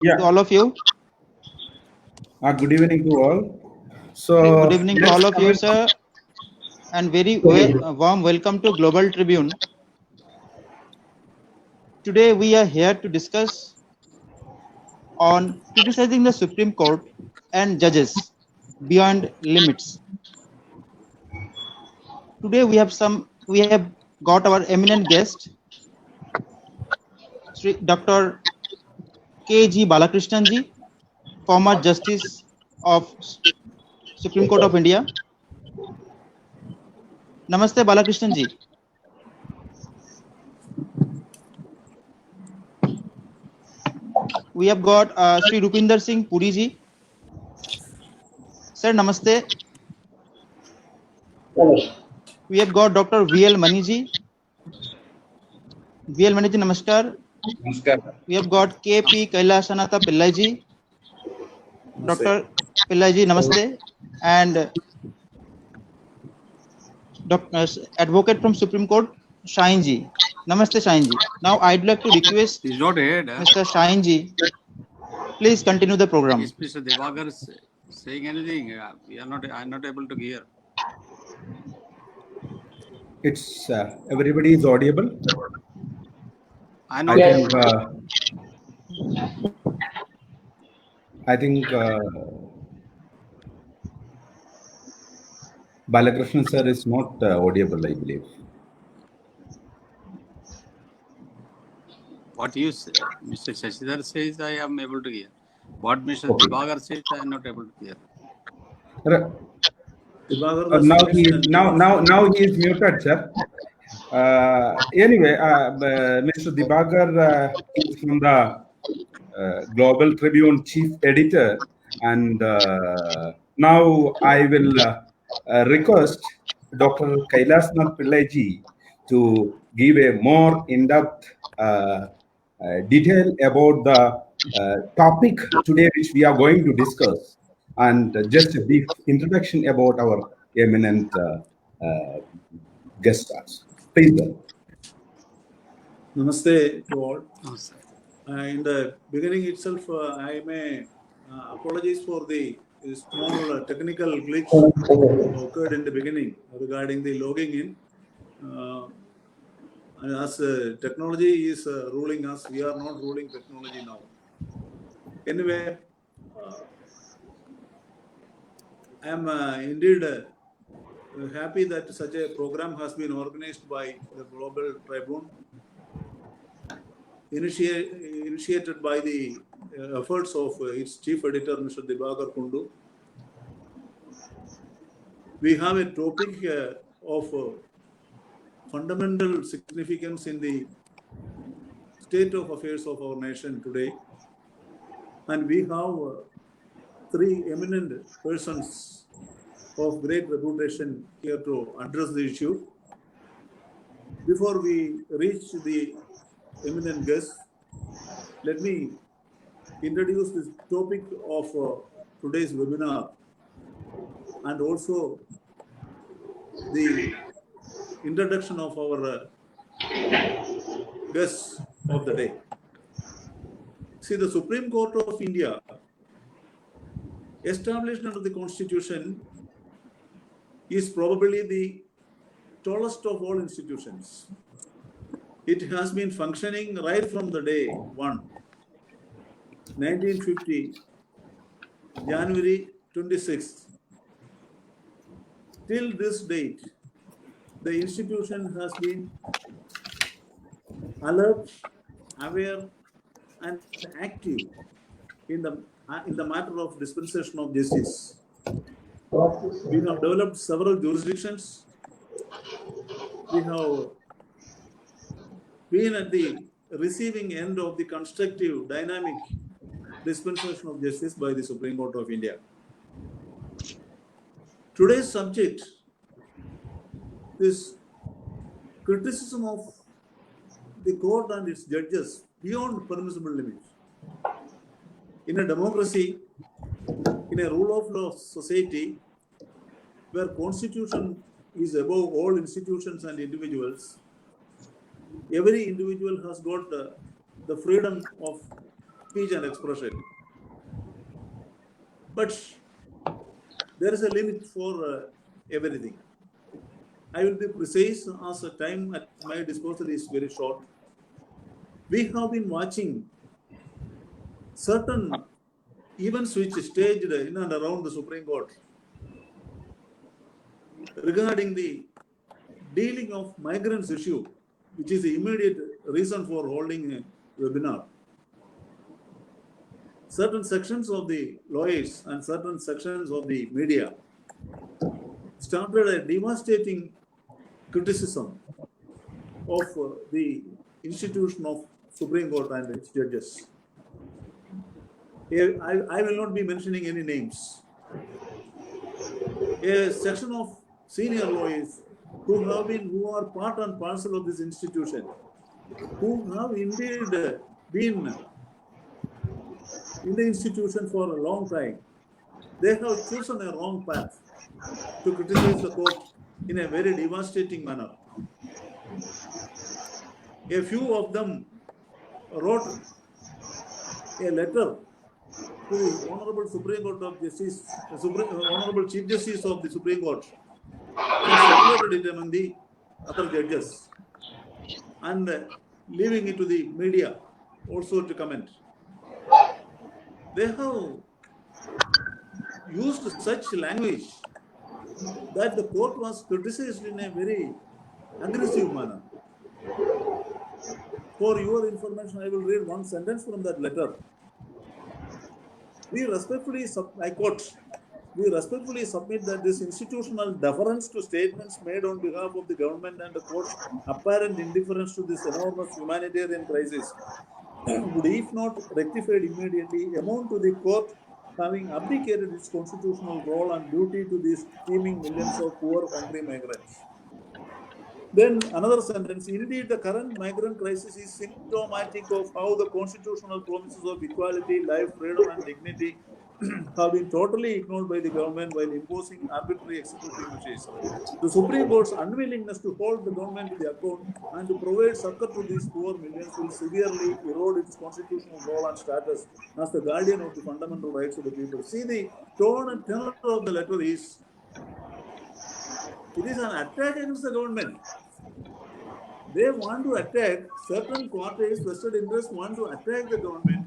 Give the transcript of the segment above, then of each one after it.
to all of you. Good evening to all. Good evening to all of you, sir, and very warm welcome to Global Tribune. Today we are here to discuss on criticizing the Supreme Court and judges beyond limits. Today we have got our eminent guest, Dr. K.G. Balakrishnan ji, former Justice of Supreme Court of India. Namaste, Balakrishnan ji. We have got Sri Rupinder Singh Puri ji. Sir, namaste. We have got Dr. V.L. Mani ji. V.L. Mani ji, namaskar. Namaskar. We have got K.P. Kailasanatha Pillai ji. Dr. Pillai ji, namaste. And advocate from Supreme Court, Shine ji. Namaste, Shine ji. Now I'd like to request Mr. Shine ji, please continue the program. Is Mr. Divagar saying anything? I'm not able to hear. It's everybody is audible. I think Balakrishnan sir is not audible, I believe. What you say, Mr. Shashidhar says, I am able to hear. What Mr. Divagar says, I am not able to hear. Now he is muted, sir. Anyway, Mr. Divagar is from the Global Tribune chief editor, and now I will request Dr. Kailasnath Pillai ji to give a more in-depth detail about the topic today which we are going to discuss, and just a brief introduction about our eminent guest stars. Please go. Namaste to all. In the beginning itself, I may apologize for the small technical glitch occurred in the beginning regarding the logging in. As technology is ruling us, we are not ruling technology now. Anyway, I am indeed happy that such a program has been organized by the Global Tribune, initiated by the efforts of its chief editor, Mr. Divagar Kundu. We have a topic of fundamental significance in the state of affairs of our nation today. And we have three eminent persons of great reputation here to address the issue. Before we reach the eminent guests, let me introduce this topic of today's webinar and also the introduction of our guests of the day. See, the Supreme Court of India, established under the Constitution, is probably the tallest of all institutions. It has been functioning right from the day 1950, January 26th. Till this date, the institution has been alert, aware, and active in the matter of dispensation of justice. We have developed several jurisdictions. We have been at the receiving end of the constructive, dynamic dispensation of justice by the Supreme Court of India. Today's subject is criticism of the court and its judges beyond permissible limits. In a democracy, in a rule of law society, where Constitution is above all institutions and individuals, every individual has got the freedom of speech and expression. But there is a limit for everything. I will be precise as the time at my disposal is very short. We have been watching certain events which staged in and around the Supreme Court regarding the dealing of migrants issue, which is the immediate reason for holding a webinar. Certain sections of the lawyers and certain sections of the media started a devastating criticism of the institution of Supreme Court and its judges. I will not be mentioning any names. A section of senior lawyers who are part and parcel of this institution, who have indeed been in the institution for a long time, they have chosen a wrong path to criticize the court in a very devastating manner. A few of them wrote a letter to the Honorable Supreme Court of Justice, Honorable Chief Justice of the Supreme Court, and circulated it among the other judges, and leaving it to the media also to comment. They have used such language that the court was criticized in a very aggressive manner. For your information, I will read one sentence from that letter. We respectfully, I quote, we respectfully submit that this institutional deference to statements made on behalf of the government and the court's apparent indifference to this enormous humanitarian crisis would, if not rectified immediately, amount to the court having abdicated its constitutional role and duty to these teeming millions of poor hungry migrants. Then another sentence, indeed the current migrant crisis is symptomatic of how the constitutional promises of equality, life, freedom and dignity have been totally ignored by the government while imposing arbitrary executive measures. The Supreme Court's unwillingness to hold the government to the account and to provide succor to these poor millions will severely erode its constitutional role and status as the guardian of the fundamental rights of the people. See, the tone and tenor of the letter is, it is an attack against the government. They want to attack certain quarters, vested interests want to attack the government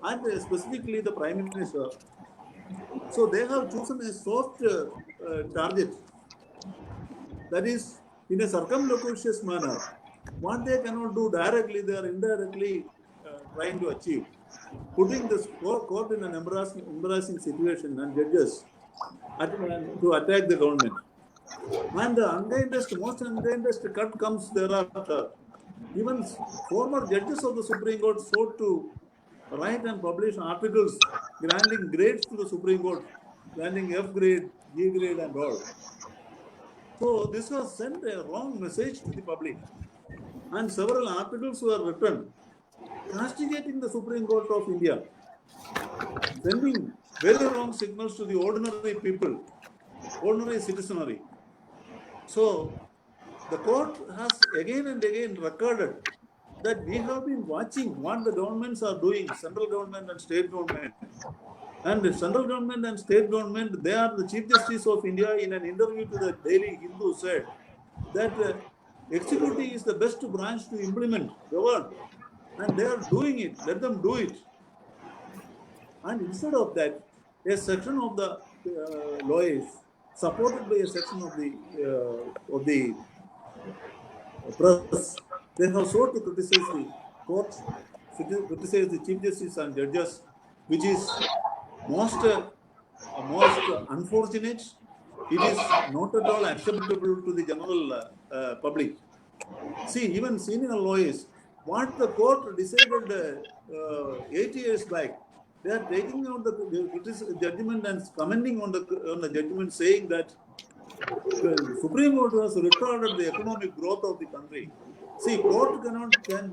and specifically the Prime Minister. So they have chosen a soft target, that is in a circumlocucious manner. What they cannot do directly, they are indirectly trying to achieve, putting the court in an embarrassing situation and judges to attack the government. And the most unkindest cut comes thereafter. Even former judges of the Supreme Court sought to write and publish articles granting grades to the Supreme Court, granting F grade, G grade and all. So this was sent a wrong message to the public. And several articles were written castigating the Supreme Court of India, sending very wrong signals to the ordinary people, ordinary citizenry. So the court has again and again recorded that we have been watching what the governments are doing, central government and state government. And the central government and state government, they are the Chief Justice of India in an interview to the Daily Hindu said that executive is the best branch to implement, govern. And they are doing it, let them do it. And instead of that, a section of the lawyers, supported by a section of the press, they have sought to criticize the court, criticize the Chief Justice and judges, which is most unfortunate. It is not at all acceptable to the general public. See, even senior lawyers, what the court decided 8 years back, they are taking out the judgment and commenting on the judgment, saying that the Supreme Court has retarded the economic growth of the country. See, court can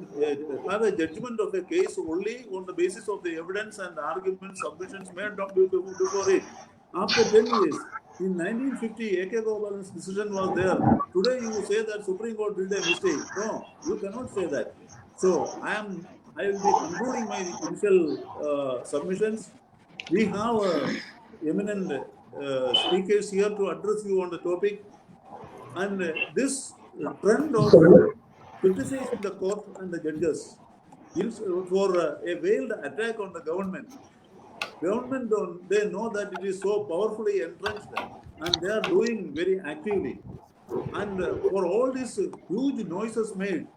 have a judgment of a case only on the basis of the evidence and arguments, submissions made before it. After 10 years, in 1950, A.K. Gopalan's decision was there. Today, you say that Supreme Court did a mistake. No, you cannot say that. So, I I will be concluding my initial submissions. We have eminent speakers here to address you on the topic, and this trend of criticizing the court and the judges for a veiled attack on the government. Government they know that it is so powerfully entrenched, and they are doing very actively. And for all these huge noises made,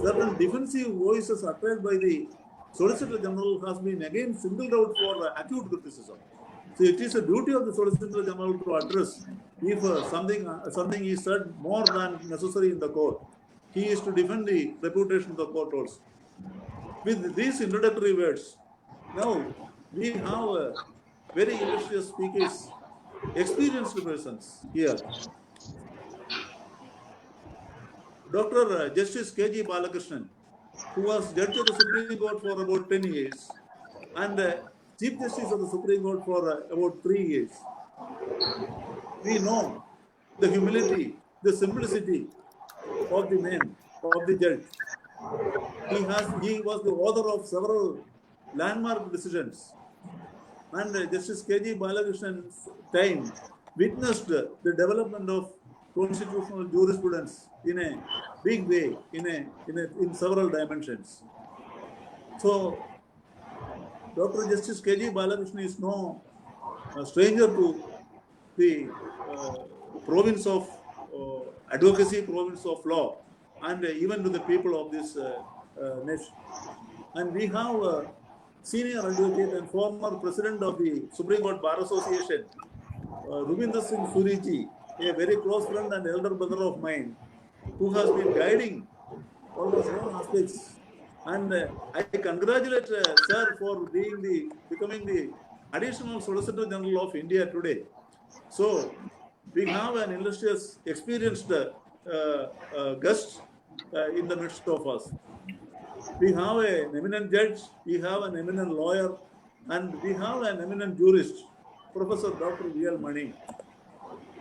certain defensive voices uttered by the Solicitor General has been again singled out for acute criticism. So it is a duty of the Solicitor General to address if something is said more than necessary in the court. He is to defend the reputation of the court also. With these introductory words, now we have very illustrious speakers, experienced persons here. Dr. Justice K.G. Balakrishnan, who was judge of the Supreme Court for about 10 years and Chief Justice of the Supreme Court for about 3 years. We know the humility, the simplicity of the man, of the judge. He was the author of several landmark decisions, and Justice K.G. Balakrishnan's time witnessed the development of constitutional jurisprudence in a big way, in several dimensions. So, Dr. Justice K.G. Balakrishnan is no stranger to the province of advocacy, province of law, and even to the people of this nation. And we have a senior advocate and former president of the Supreme Court Bar Association, Rubinder Singh Suriji, a very close friend and elder brother of mine, who has been guiding almost all aspects. And I congratulate sir for becoming the additional Solicitor General of India today. So we have an illustrious, experienced guest in the midst of us. We have an eminent judge, we have an eminent lawyer, and we have an eminent jurist, Professor Dr. V.L. Mani,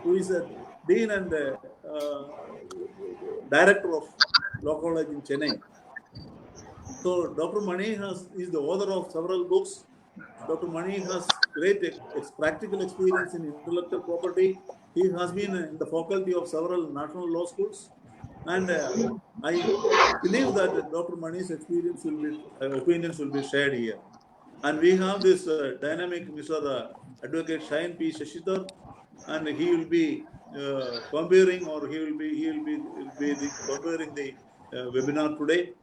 who is a dean and director of Law College in Chennai. So Dr. Mani is the author of several books. Dr. Mani has great practical experience in intellectual property. He has been in the faculty of several national law schools. And I believe that Dr. Mani's opinions will be shared here. And we have this dynamic Mr. Advocate Shayan P. Shashidhar, and he will be comparing, or he will be comparing the webinar today.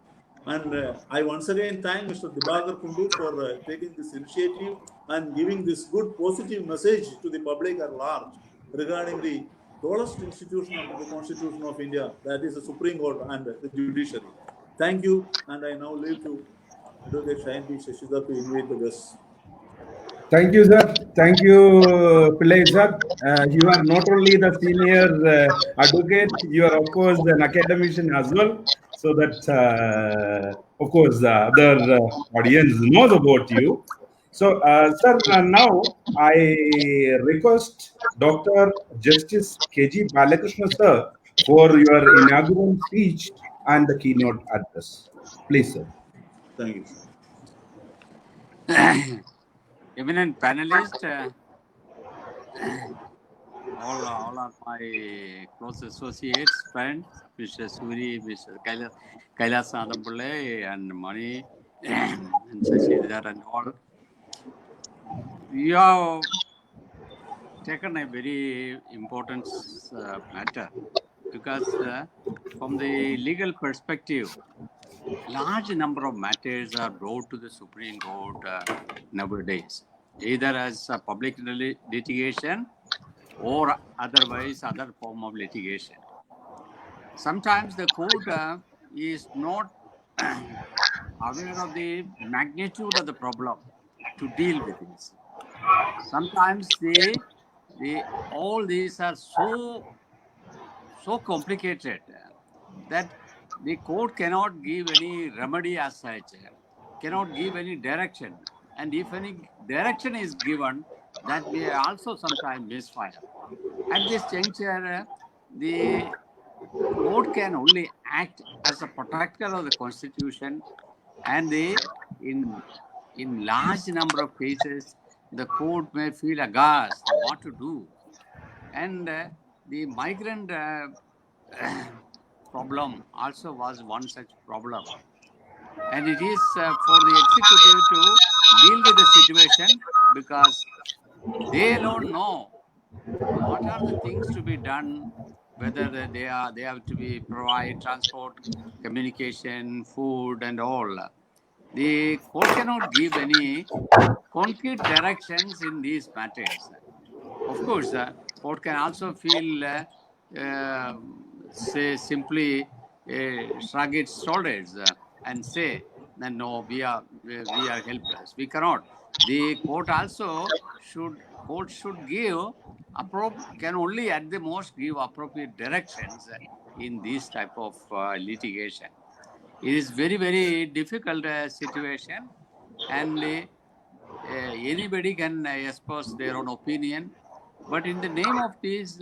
And I once again thank Mr. Dibakar Kundu for taking this initiative and giving this good positive message to the public at large regarding the tallest institution under the Constitution of India, that is the Supreme Court and the judiciary. Thank you, and I now leave to Advocate Shayan P. Shashidhar to invite the guests. Thank you, sir. Thank you, Pillai sir. You are not only the senior advocate, you are, of course, an academician as well. So that, of course, the other audience knows about you. So, sir, now I request Dr. Justice K.G. Balakrishnan, sir, for your inaugural speech and the keynote address. Please, sir. Thank you. Eminent panelists, all are my close associates, friends, Mr. Suri, Mr. Kailas Adampulle, and Mani, and Shashidhar, and all. You have taken a very important matter, because from the legal perspective, large number of matters are brought to the Supreme Court nowadays, either as a public litigation or otherwise other form of litigation. Sometimes the court is not aware of the magnitude of the problem to deal with this. Sometimes all these are so complicated that the court cannot give any remedy as such, cannot give any direction. And if any direction is given, that may also sometimes misfire. At this juncture, the court can only act as a protector of the Constitution and in large number of cases, the court may feel aghast what to do, and the migrant problem also was one such problem, and it is for the executive to deal with the situation, because they alone know what are the things to be done, whether they have to be provide transport, communication, food, and all. The court cannot give any concrete directions in these matters. Of course, court can also feel uh, say simply shrug its shoulders and say that no, we are helpless, we cannot. The court should give can only at the most give appropriate directions in this type of litigation. It is very, very difficult situation, and anybody can express their own opinion. But in the name of this,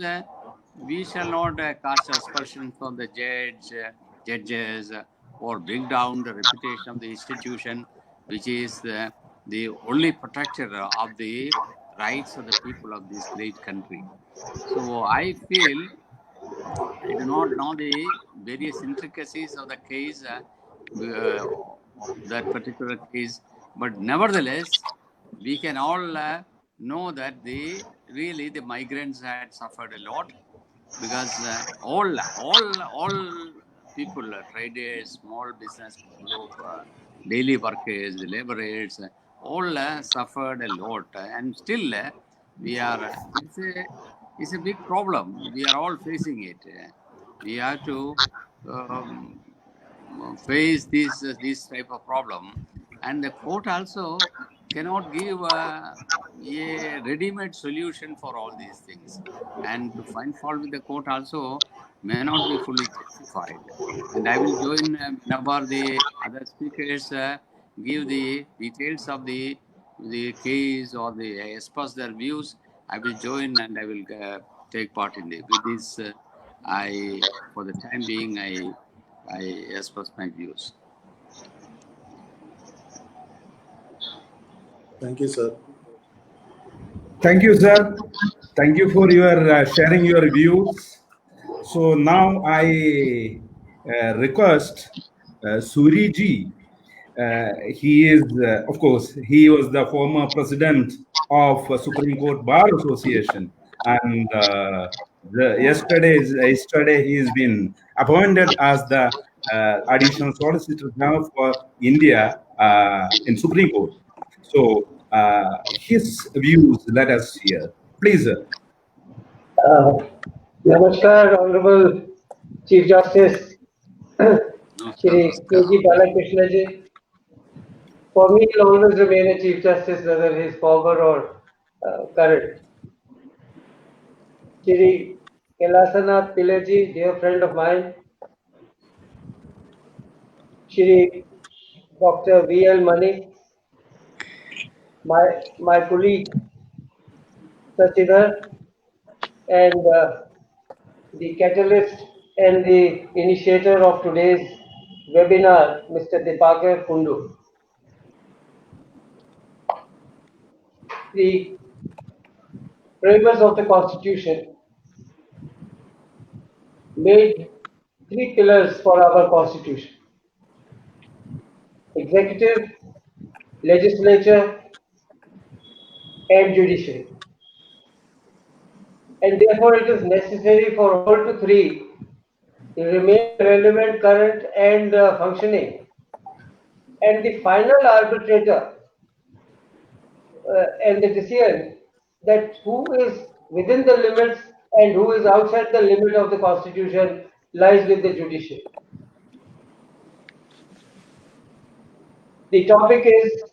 we shall not cast aspersions on the judges, or bring down the reputation of the institution, which is the only protector of the rights of the people of this great country. So I feel I do not know the various intricacies of the case, that particular case, but nevertheless, we can all know that really the migrants had suffered a lot, because all people, traders, small business group, daily workers, laborers, all suffered a lot, and still we are. It's a big problem. We are all facing it. We have to um, face this type of problem, and the court also cannot give a ready-made solution for all these things, and to find fault with the court also may not be fully justified. And I will join whenever the other speakers give the details of the case, or the express their views. I will join, and I will take part in with this. For the time being, I express my views. Thank you, sir. Thank you, sir. Thank you for your sharing your views. So now I request Suri ji. He is, of course, he was the former president of Supreme Court Bar Association, and yesterday he has been appointed as the additional solicitor general for India in Supreme Court. So his views, let us hear. Please, sir. Namaskar, Honorable Chief Justice Shri K.G. Balakrishna ji. For me, he'll always remain a Chief Justice, whether he's former or current. Shri Kailasanath Pillai ji, dear friend of mine. Shri Dr. V.L. Mani, my colleague Sachidhar, and the catalyst and the initiator of today's webinar, Mr. Dipakar Kundu. The framers of the Constitution made 3 pillars for our Constitution: executive, legislature, and judiciary. And therefore, it is necessary for all 3 to remain relevant, current, and functioning. And the final arbitrator and the decision that who is within the limits and who is outside the limit of the Constitution lies with the judiciary. The topic is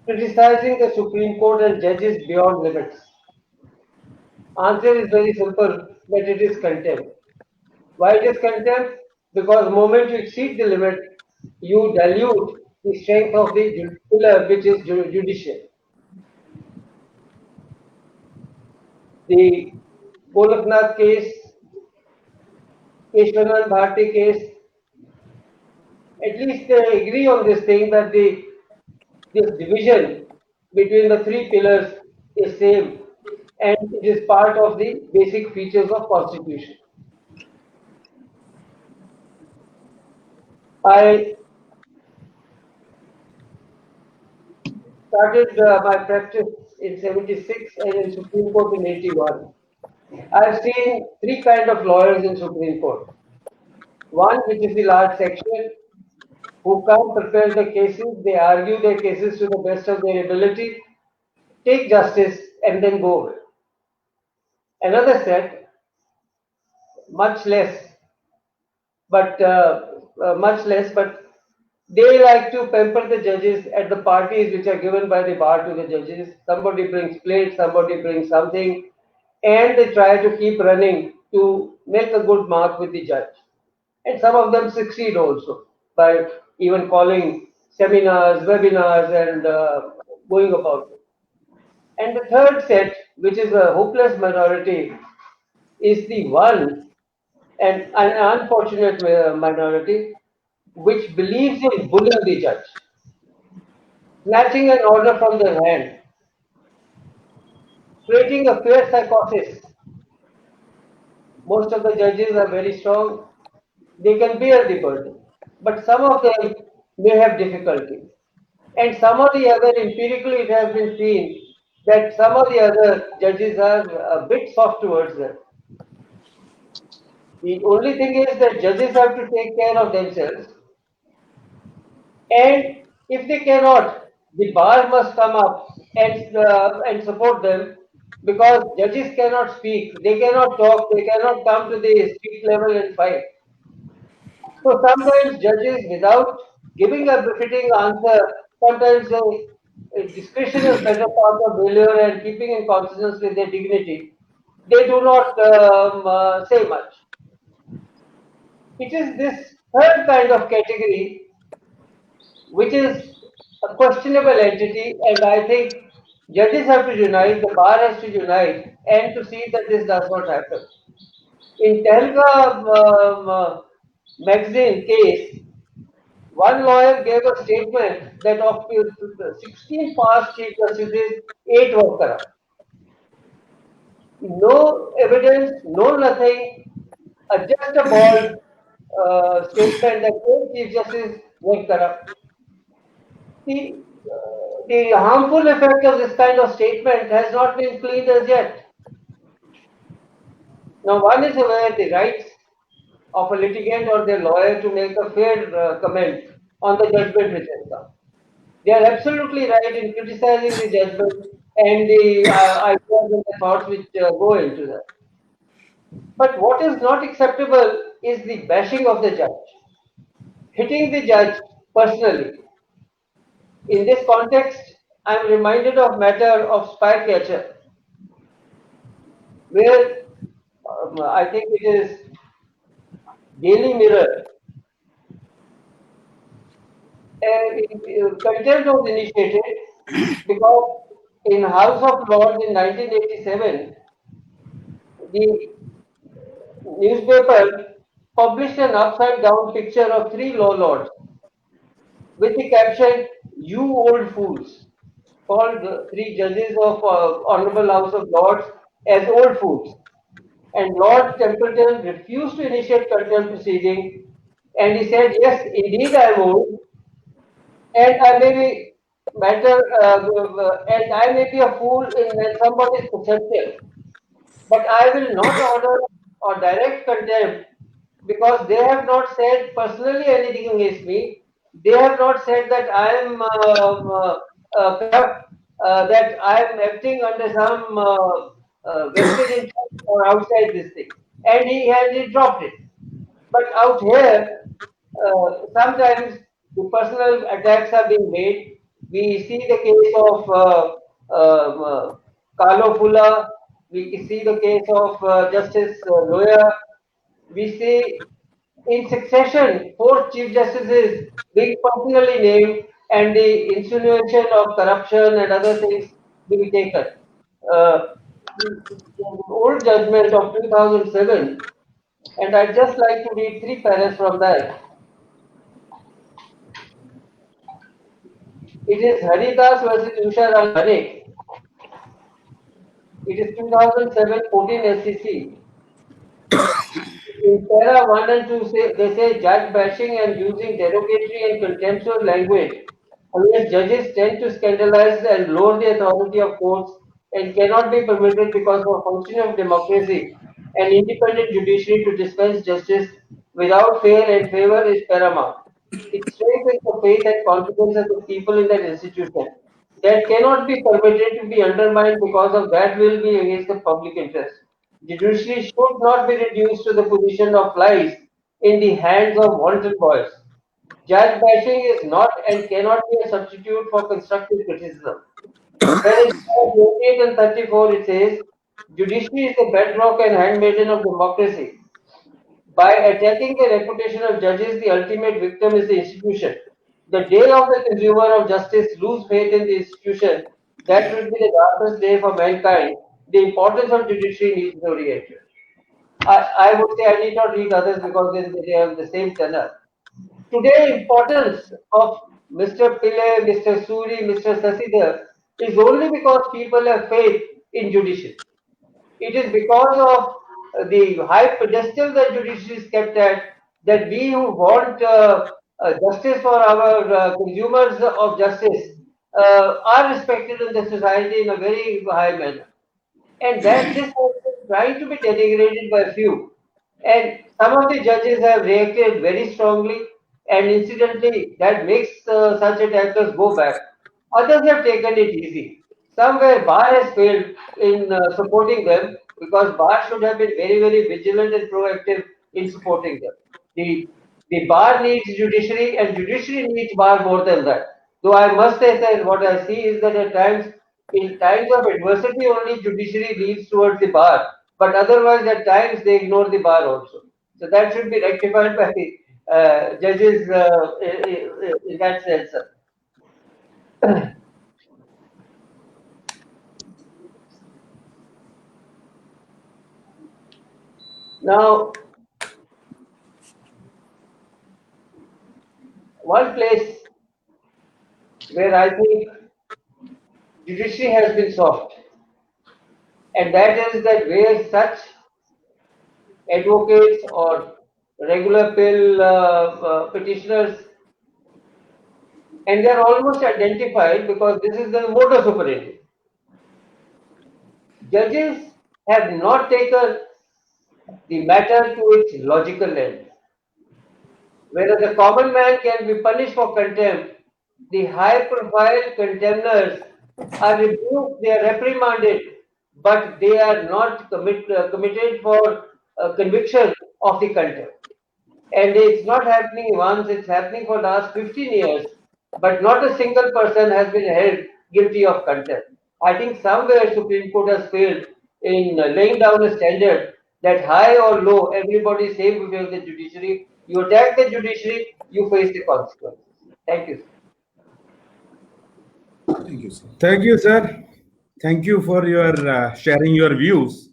criticizing the Supreme Court and judges beyond limits. Answer is very simple, that it is contempt. Why it is contempt? Because the moment you exceed the limit, you dilute the strength of the pillar, which is judiciary. The Golaknath case, Keshwanand Bharti case, At least they agree on this thing that this division between the three pillars is same and it is part of the basic features of constitution. I started my practice in 76 and in Supreme Court in 81. I've seen three kind of lawyers in Supreme Court. One, which is the large section, who come prepare the cases, they argue their cases to the best of their ability, take justice, and then go away. Another set, much less, but they like to pamper the judges at the parties which are given by the bar to the judges. Somebody brings plates, somebody brings something, and they try to keep running to make a good mark with the judge. And some of them succeed also by even calling seminars, webinars, and going about it. And the third set, which is a hopeless minority, is the one and an unfortunate minority which believes in bullying the judge, snatching an order from their hand, creating a fear psychosis. Most of the judges are very strong, they can bear the burden, but some of them may have difficulty. And some of the other, empirically, it has been seen that some of the other judges are a bit soft towards them. The only thing is that judges have to take care of themselves. And if they cannot, the bar must come up and support them because judges cannot speak, they cannot talk, they cannot come to the street level and fight. So sometimes judges, without giving a befitting answer, sometimes discretion is better part of failure and keeping in consonance with their dignity. They do not say much. It is this third kind of category which is a questionable entity, and I think judges have to unite, the bar has to unite, and to see that this does not happen. In Telga magazine case, one lawyer gave a statement that of 16 past chief justices, 8 were corrupt. No evidence, no nothing, just a bald statement that 8 chief justices were corrupt. The harmful effect of this kind of statement has not been cleaned as yet. Now, one is aware of the rights of a litigant or their lawyer to make a fair comment on the judgment which has come. They are absolutely right in criticizing the judgment and the ideas and the thoughts which go into that. But what is not acceptable is the bashing of the judge, hitting the judge personally. In this context, I am reminded of matter of Spycatcher, where I think it is Daily Mirror. Contempt was initiated because in House of Lords in 1987, the newspaper published an upside down picture of 3 law lords with the caption, "You old fools," called the 3 judges of Honorable House of Lords as old fools. And Lord Templeton refused to initiate contempt proceeding, and he said, "Yes, indeed I am old, and I may be and I may be a fool in somebody's perception, but I will not order or direct contempt because they have not said personally anything against me. They have not said that I am corrupt, that I am acting under some vested interest or outside this thing." And he dropped it. But out here, sometimes the personal attacks are being made. We see the case of Carlo Fulla. We see the case of Justice Loya. We see in succession 4 chief justices being personally named and the insinuation of corruption and other things being taken. The old judgment of 2007, and I'd just like to read 3 paras from that. It is Haridas versus Usha Ram Manik. It is 2007-14 SEC. In para 1 and 2, they say judge bashing and using derogatory and contemptuous language against judges tend to scandalize and lower the authority of courts and cannot be permitted because of function of democracy and independent judiciary to dispense justice without fear and favor is paramount. It strengthens the faith and confidence of the people in that institution that cannot be permitted to be undermined because of that will be against the public interest. Judiciary should not be reduced to the position of flies in the hands of wanton boys. Judge bashing is not and cannot be a substitute for constructive criticism. Whereas 28 and 34 it says, judiciary is the bedrock and handmaiden of democracy. By attacking the reputation of judges, the ultimate victim is the institution. The day of the consumer of justice lose faith in the institution, that will be the darkest day for mankind. The importance of judiciary needs no reaction. I would say I need not read others because they have the same tenor. Today, importance of Mr. Pillai, Mr. Suri, Mr. Sasidhar is only because people have faith in judiciary. It is because of the high pedestal that judiciary is kept at that we who want justice for our consumers of justice are respected in the society in a very high manner. And that this has been trying to be denigrated by few. And some of the judges have reacted very strongly, and incidentally, that makes such attackers go back. Others have taken it easy. Somewhere Bar has failed in supporting them because Bar should have been very, very vigilant and proactive in supporting them. The Bar needs judiciary, and judiciary needs Bar more than that. Though I must say that what I see is that at times, in times of adversity, only judiciary leads towards the Bar, but otherwise, at times, they ignore the Bar also. So that should be rectified by the judges in that sense. Now, one place where I think judiciary has been soft, and that is that where such advocates or regular pill petitioners, and they are almost identified because this is the modus operandi. Judges have not taken the matter to its logical end. Whereas a common man can be punished for contempt, the high-profile contemners are rebuked, they are reprimanded, but they are not committed for conviction of the contempt. And it's not happening once, it's happening for the last 15 years, but not a single person has been held guilty of contempt. I think somewhere Supreme Court has failed in laying down a standard that high or low, everybody is safe before the judiciary. You attack the judiciary, you face the consequences. Thank you. Thank you, sir. Thank you, sir. Thank you for your sharing your views.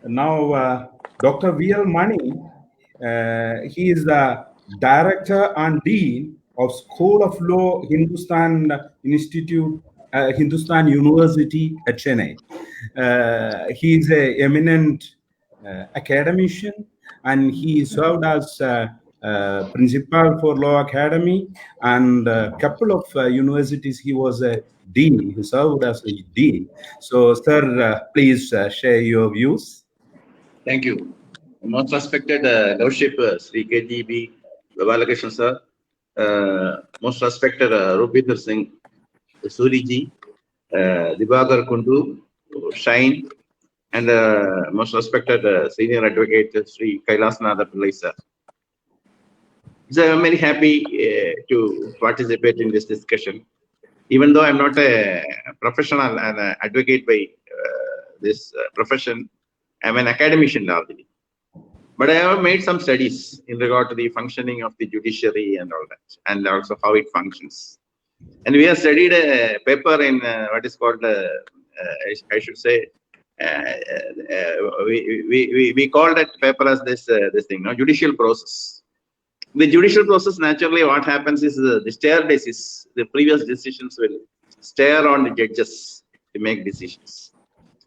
Now, Dr. V.L. Mani, he is the Director and Dean of School of Law, Hindustan Institute, Hindustan University at Chennai. He is an eminent academician, and he served as principal for Law Academy and a couple of universities. He was a dean. He served as a dean. So, sir, please share your views. Thank you. Most respected Lordship Sri KGB Balakrishnan sir, most respected Rupinder Singh Suriji, Dibakar Kundu, Shine, and most respected Senior Advocate Sri Kailasnatha Pillai sir. So I'm very happy to participate in this discussion. Even though I'm not a professional and an advocate by this profession, I'm an academician already. But I have made some studies in regard to the functioning of the judiciary and all that, and also how it functions. And we have studied a paper in what is called, I should say, we call that paper as this thing, no, judicial process. The judicial process, naturally, what happens is the stare decisions, the previous decisions will stare on the judges to make decisions.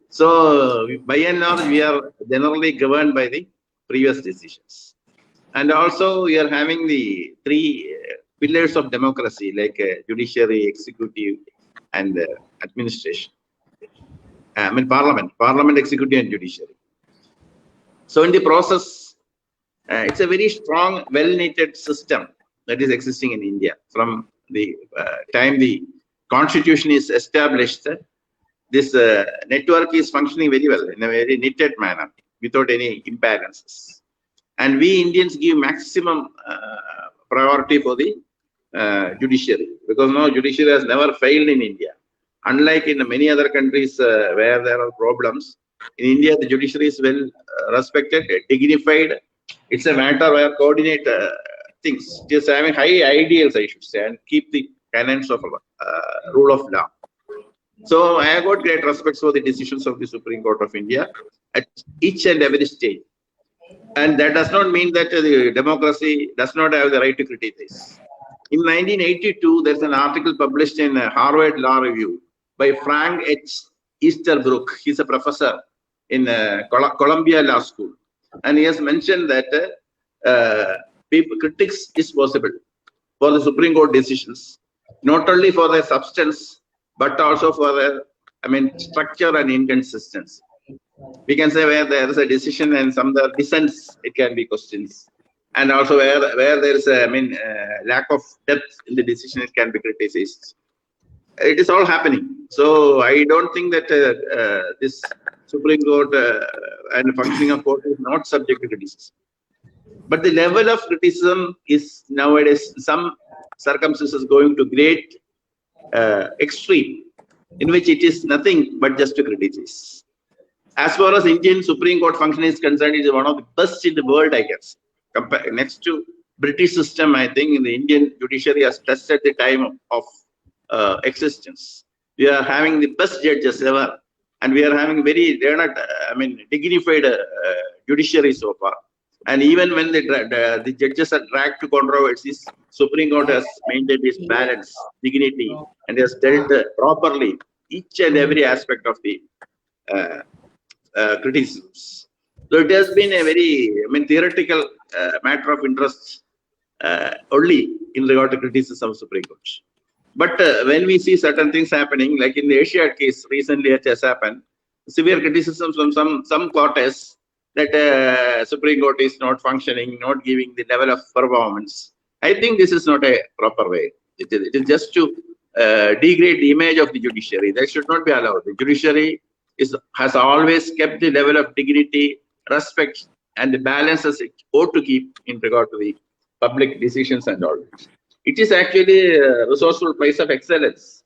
So, by and large, we are generally governed by the previous decisions. And also, we are having the three pillars of democracy, like judiciary, executive, and administration. Parliament, executive, and judiciary. So, in the process, it's a very strong, well-knitted system that is existing in India. From the time the constitution is established, this network is functioning very well in a very knitted manner without any imbalances. And we Indians give maximum priority for the judiciary, because no, judiciary has never failed in India. Unlike in many other countries where there are problems, in India the judiciary is well respected, dignified. It's a matter where coordinate things, just having high ideals, I should say, and keep the canons of rule of law. So I have got great respect for the decisions of the Supreme Court of India at each and every stage. And that does not mean that the democracy does not have the right to criticize. In 1982, there's an article published in Harvard Law Review by Frank H. Easterbrook. He's a professor in Columbia Law School. And he has mentioned that critics is possible for the Supreme Court decisions, not only for their substance, but also for their, structure and inconsistency. We can say where there is a decision and some dissents, it can be questions. And also where there is a lack of depth in the decision, it can be criticized. It is all happening. So I don't think that this Supreme Court and functioning of court is not subject to criticism. But the level of criticism is nowadays, some circumstances, going to great extreme, in which it is nothing but just to criticize. As far as Indian Supreme Court function is concerned, it is one of the best in the world, I guess. Next to British system, I think the Indian judiciary has tested the time of existence. We are having the best judges ever, and we are having very dignified judiciary so far. And even when the judges are dragged to controversies, Supreme Court has maintained its balance, dignity, and has dealt properly each and every aspect of the criticisms. So it has been a very theoretical matter of interest only in regard to criticism of Supreme Court. But when we see certain things happening, like in the Asia case recently, it has happened, severe criticisms from some quarters that Supreme Court is not functioning, not giving the level of performance. I think this is not a proper way. It is just to degrade the image of the judiciary. That should not be allowed. The judiciary has always kept the level of dignity, respect, and the balances it ought to keep in regard to the public decisions and all. It is actually a resourceful place of excellence.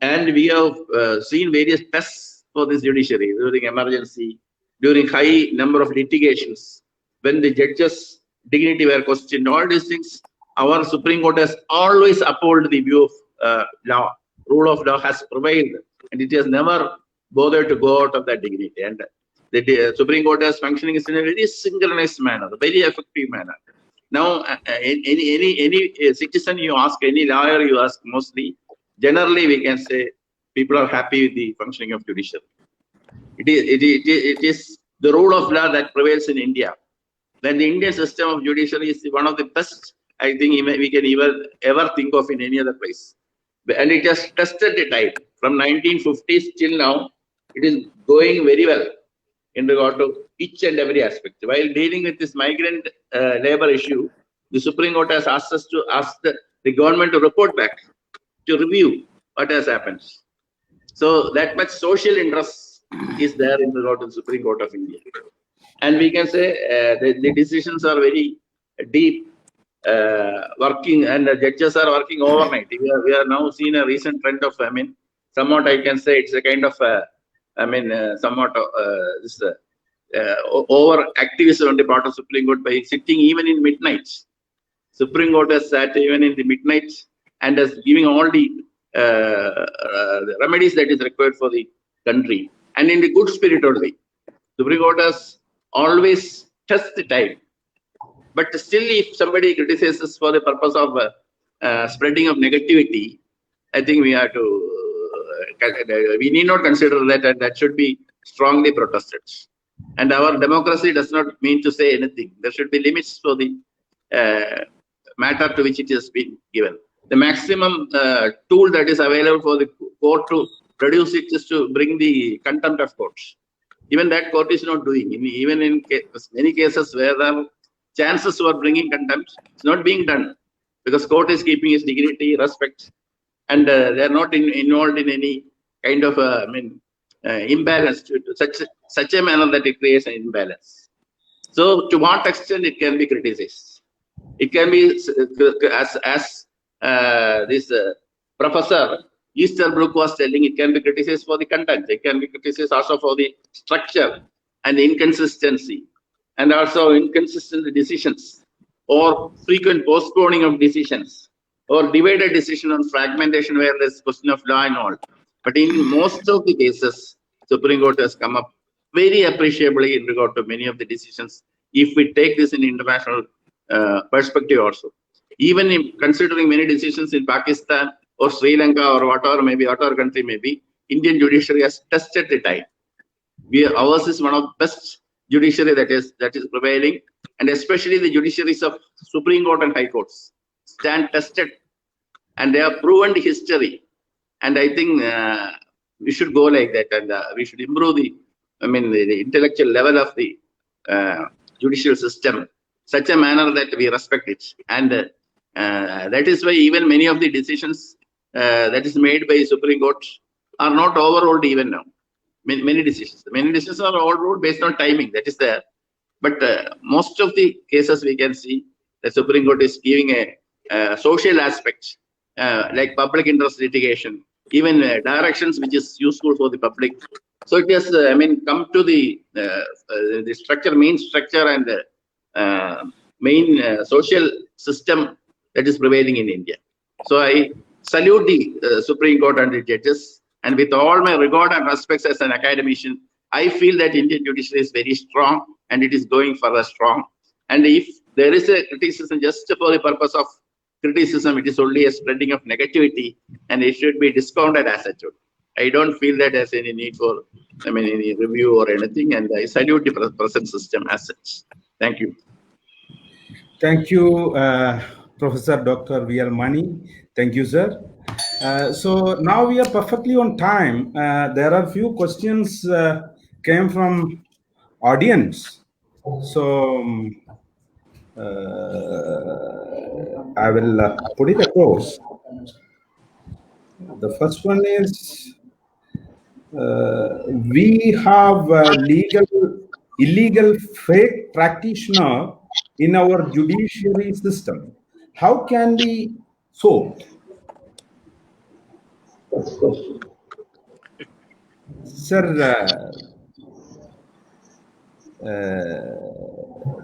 And we have seen various tests for this judiciary during emergency, during high number of litigations, when the judges' dignity were questioned, all these things, our Supreme Court has always upheld the view of law. Rule of law has prevailed, and it has never bothered to go out of that dignity. And the Supreme Court is functioning in a very synchronized manner, a very effective manner. Now, any citizen you ask, any lawyer you ask, mostly, generally we can say people are happy with the functioning of judiciary. It is the rule of law that prevails in India. Then the Indian system of judiciary is one of the best, I think, we can ever think of in any other place. And it has tested the time from 1950s till now. It is going very well in regard to each and every aspect. While dealing with this migrant labor issue, the Supreme Court has asked us to ask the government to report back, to review what has happened. So that much social interest is there in regard to the Supreme Court of India. And we can say the decisions are very deep, working, and the judges are working overnight. We are now seeing a recent trend of, somewhat I can say it's a kind of, somewhat this over activism on the part of Supreme Court by sitting even in midnight. Supreme Court has sat even in the midnight and is giving all the remedies that is required for the country, and in the good spirit only. Supreme Court has always tested the time. But still, if somebody criticizes for the purpose of spreading of negativity, I think we have to, we need not consider that, and that should be strongly protested. And our democracy does not mean to say anything. There should be limits for the matter to which it has been given. The maximum tool that is available for the court to produce it is to bring the contempt of courts. Even that court is not doing. Even in many cases where there are chances for bringing contempt, it's not being done because court is keeping its dignity, respect, and they are not involved in any kind of imbalance to such a manner that it creates an imbalance. So, to what extent it can be criticized? It can be as this Professor Easterbrook was telling, it can be criticized for the content. It can be criticized also for the structure and the inconsistency, and also inconsistent decisions or frequent postponing of decisions or divided decision on fragmentation where there's question of law and all. But in most of the cases, Supreme Court has come up very appreciably in regard to many of the decisions. If we take this in international perspective also, even in considering many decisions in Pakistan or Sri Lanka or whatever country may be, Indian judiciary has tested the time. Ours is one of the best judiciary that is prevailing, and especially the judiciaries of Supreme Court and High Courts stand tested, and they have proven the history. And I think we should go like that, and we should improve the intellectual level of the judicial system, such a manner that we respect it. And that is why even many of the decisions that is made by Supreme Court are not overruled even now. Many decisions are overruled based on timing. That is there. But most of the cases we can see the Supreme Court is giving a social aspect, like public interest litigation, even directions which is useful for the public. So it has, come to the structure, main structure, and the main social system that is prevailing in India. So I salute the Supreme Court and the judges, and with all my regard and respects as an academician, I feel that Indian judiciary is very strong and it is going further strong. And if there is a criticism just for the purpose of criticism, it is only a spreading of negativity, and it should be discounted as such. I don't feel that there's any need for, any review or anything, and I salute the present system as such. Thank you. Thank you, Professor Dr. V.L. Mani. Thank you, sir. So now we are perfectly on time. There are few questions came from audience. So I will put it across. The first one is, we have illegal fake practitioner in our judiciary system. How can we solve? Sir,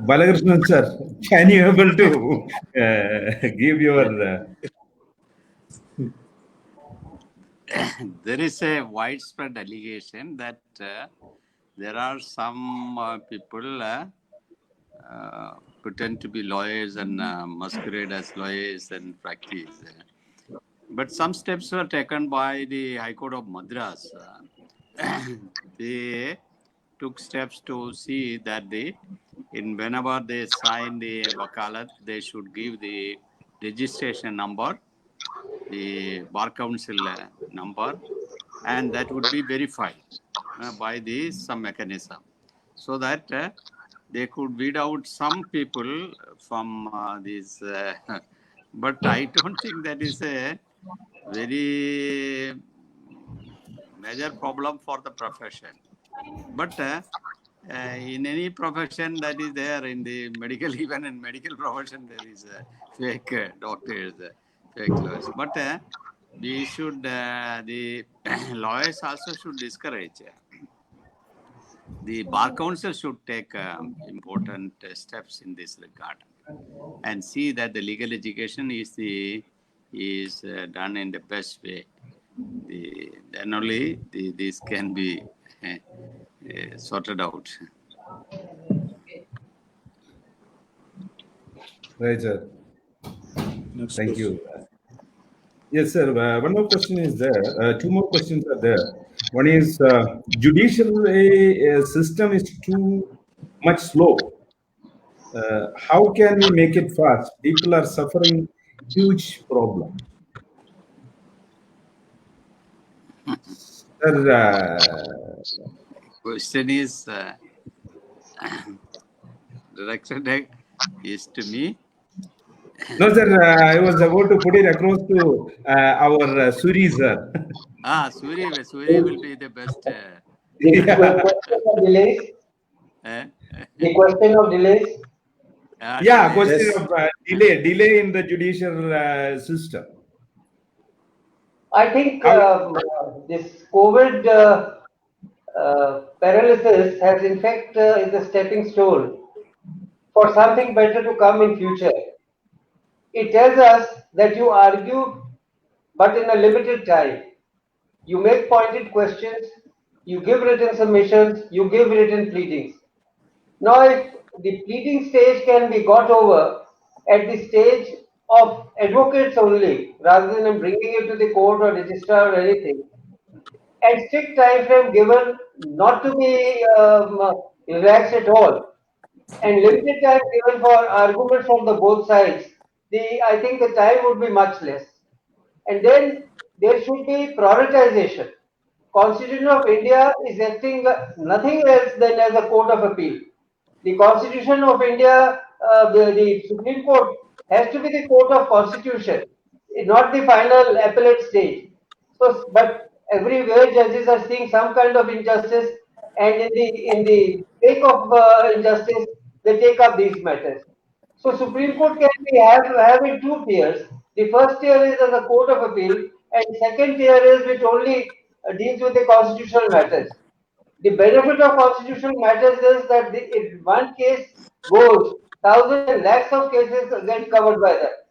Balakrishnan sir, can you able to give your... There is a widespread allegation that there are some people pretend to be lawyers and masquerade as lawyers and practice. But some steps were taken by the High Court of Madras. They took steps to see that whenever they sign the wakalat, they should give the registration number, the Bar Council number, and that would be verified by some mechanism, so that they could weed out some people from these. But I don't think that is a very major problem for the profession. But in any profession that is there, in the medical, even in medical profession, there is fake doctors, fake lawyers. But we should, the lawyers also should discourage. The Bar Council should take important steps in this regard and see that the legal education is done in the best way. Then only this can be sorted out. Right, sir. Next Thank question. you. Yes, sir. One more question is there. Two more questions are there. One is judicial system is too much slow. How can we make it fast? People are suffering huge problem. Sir, Question is directed is to me. no, sir. I was about to put it across to our Suri, sir. Suri will be the best. The Yeah. question of delays. Eh? The question of delays. Yeah, Delays. question Yes. of delay in the judicial system. I think How? this COVID paralysis has in fact is a stepping stone for something better to come in future. It tells us that you argue but in a limited time. You make pointed questions, you give written submissions, you give written pleadings. Now, if the pleading stage can be got over at the stage of advocates only, rather than bringing it to the court or registrar or anything, and strict time frame given not to be relaxed at all, and limited time given for argument from the both sides, I think the time would be much less. And then there should be prioritization. Constitution of India is acting nothing else than as a court of appeal. The Constitution of India, the Supreme Court has to be the court of constitution, not the final appellate stage. So, but everywhere judges are seeing some kind of injustice, and in the sake of injustice, they take up these matters. So Supreme Court can be having two tiers. The first tier is as a court of appeal, and second tier is which only deals with the constitutional matters. The benefit of constitutional matters is that if one case goes, thousands and lakhs of cases get covered by that.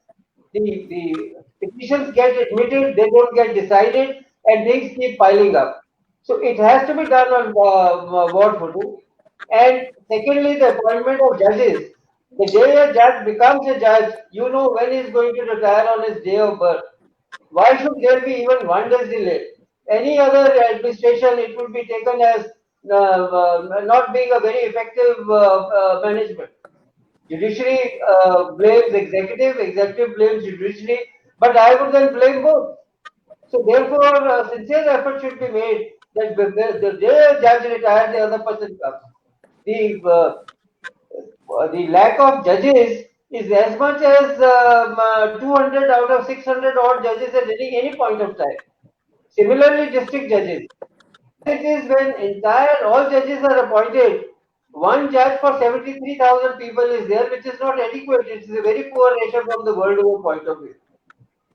The petitions get admitted, they don't get decided, and things keep piling up. So it has to be done on ward footing. And secondly, the appointment of judges. The day a judge becomes a judge, you know when he is going to retire on his day of birth. Why should there be even 1 day delay? Any other administration, it would be taken as not being a very effective management. Judiciary blames executive, executive blames judiciary, but I would then blame both. So therefore, sincere effort should be made that the day a judge retires, the other person comes. The lack of judges is as much as 200 out of 600 odd judges at any point of time. Similarly, district judges. It is when entire all judges are appointed, one judge for 73,000 people is there, which is not adequate. It is a very poor ratio from the world over point of view.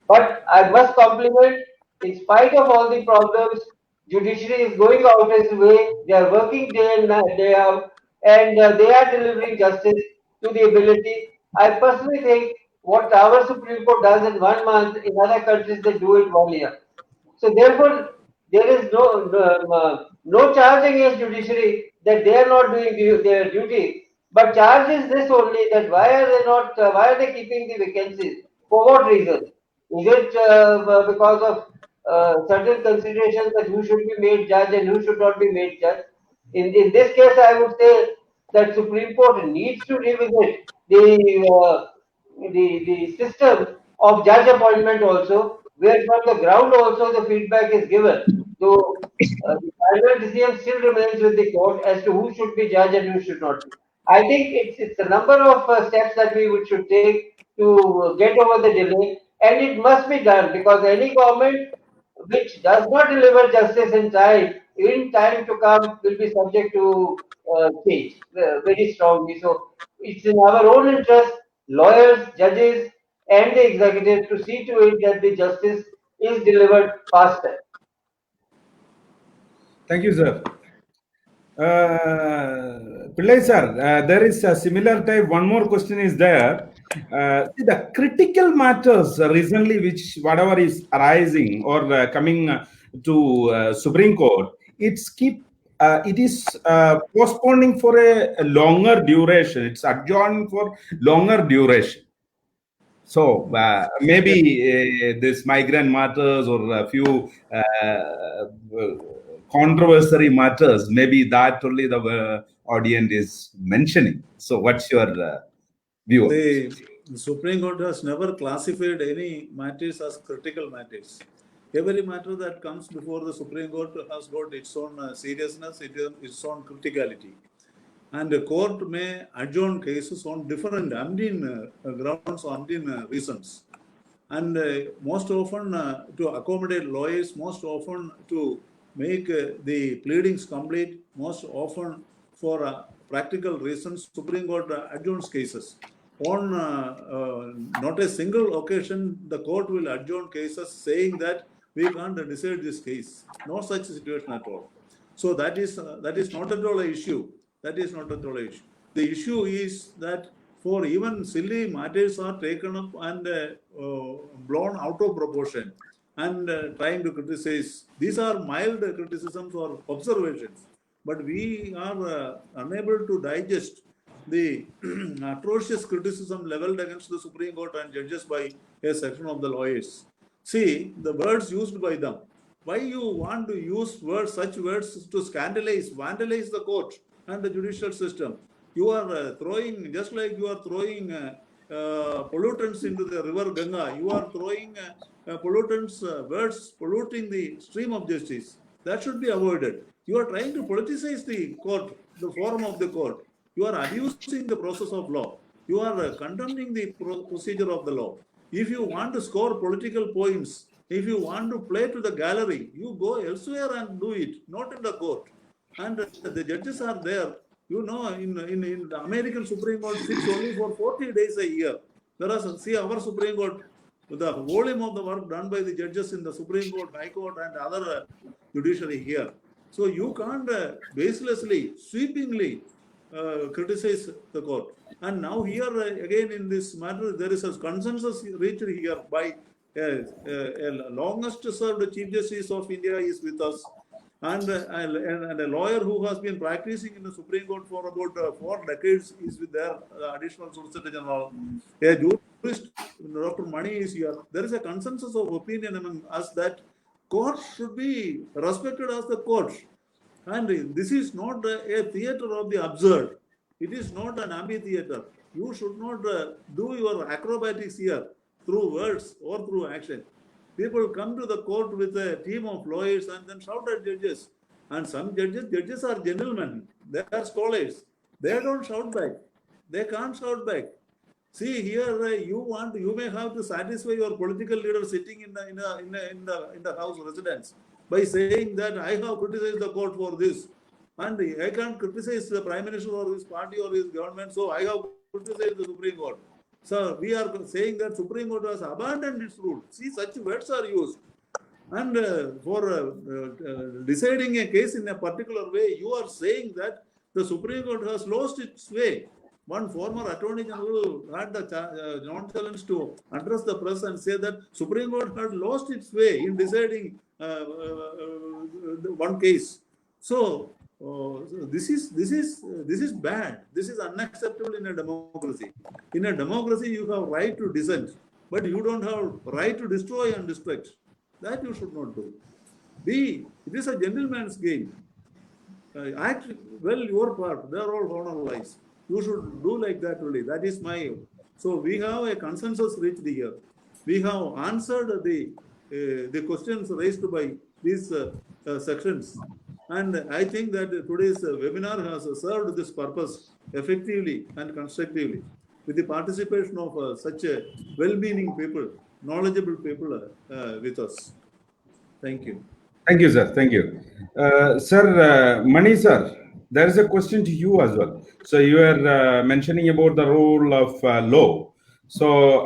But I must compliment, in spite of all the problems, judiciary is going out its way. They are working day in day out, and they are delivering justice to the ability. I personally think what our Supreme Court does in 1 month, in other countries they do it 1 year. So therefore, there is no charge against judiciary that they are not doing their duty. But charge is this only, that why are they not? Why are they keeping the vacancies? For what reason? Is it because of certain considerations that who should be made judge and who should not be made judge? In this case, I would say that Supreme Court needs to revisit the system of judge appointment also, where from the ground also the feedback is given. So the final decision still remains with the court as to who should be judge and who should not be. I think it's a number of steps that should take to get over the delay, and it must be done because any government which does not deliver justice in time to come, will be subject to change very strongly. So it's in our own interest, lawyers, judges, and the executive to see to it that the justice is delivered faster. Thank you, sir. Pillai sir, there is a similar type. One more question is there. See the critical matters recently, which whatever is arising or coming to Supreme Court, it is postponing for a longer duration. It's adjourning for longer duration. So maybe this migrant matters or a few controversy matters, maybe that only the audience is mentioning. So what's your view? The Supreme Court has never classified any matters as critical matters. Every matter that comes before the Supreme Court has got its own seriousness, its own criticality. And the court may adjourn cases on different umpteen grounds, umpteen reasons. And most often to accommodate lawyers, most often to make the pleadings complete, most often for practical reasons, Supreme Court adjourns cases. On not a single occasion, the court will adjourn cases saying that we can't decide this case. No such situation at all. So that is not at all an issue. That is not at all an issue. The issue is that for even silly matters are taken up and blown out of proportion and trying to criticize. These are mild criticisms or observations, but we are unable to digest the atrocious criticism leveled against the Supreme Court and judges by a section of the lawyers. See, the words used by them. Why you want to use words, such words to scandalize, vandalize the court and the judicial system? You are throwing, just like you are throwing pollutants into the river Ganga, you are throwing pollutants, words polluting the stream of justice. That should be avoided. You are trying to politicize the court, the forum of the court. You are abusing the process of law. You are condemning the procedure of the law. If you want to score political points, if you want to play to the gallery, you go elsewhere and do it, not in the court. And the judges are there. You know, in the American Supreme Court sits only for 40 days a year. Whereas, see, our Supreme Court, the volume of the work done by the judges in the Supreme Court, High Court, and other judiciary here. So you can't baselessly, sweepingly criticize the court. And now here again in this matter, there is a consensus reached here by a longest served Chief Justice of India is with us. And a lawyer who has been practicing in the Supreme Court for about 4 decades is with their additional Solicitor General. A jurist, Dr. Mani, is here. There is a consensus of opinion among us that court should be respected as the court. And this is not a theater of the absurd. It is not an amphitheater. You should not do your acrobatics here through words or through action. People come to the court with a team of lawyers and then shout at judges. And some judges are gentlemen. They are scholars. They don't shout back. They can't shout back. See here, you may have to satisfy your political leader sitting in the house residence by saying that I have criticized the court for this, and I can't criticize the Prime Minister or his party or his government, so I have criticized the Supreme Court. So we are saying that Supreme Court has abandoned its rule. See, such words are used. And for deciding a case in a particular way, you are saying that the Supreme Court has lost its way. One former Attorney General had the non-challenge to address the press and say that Supreme Court had lost its way in deciding one case. So this is bad. This is unacceptable in a democracy. In a democracy, you have right to dissent, but you don't have right to destroy and destruct. That you should not do. It is a gentleman's game. Act well your part. They are all honor lies. You should do like that only. That is my. So we have a consensus reached here. We have answered the questions raised by these sections. And I think that today's webinar has served this purpose effectively and constructively with the participation of such well-meaning people, knowledgeable people with us. Thank you. Thank you, sir. Thank you. Sir, Mani sir, there is a question to you as well. So you are mentioning about the role of law. So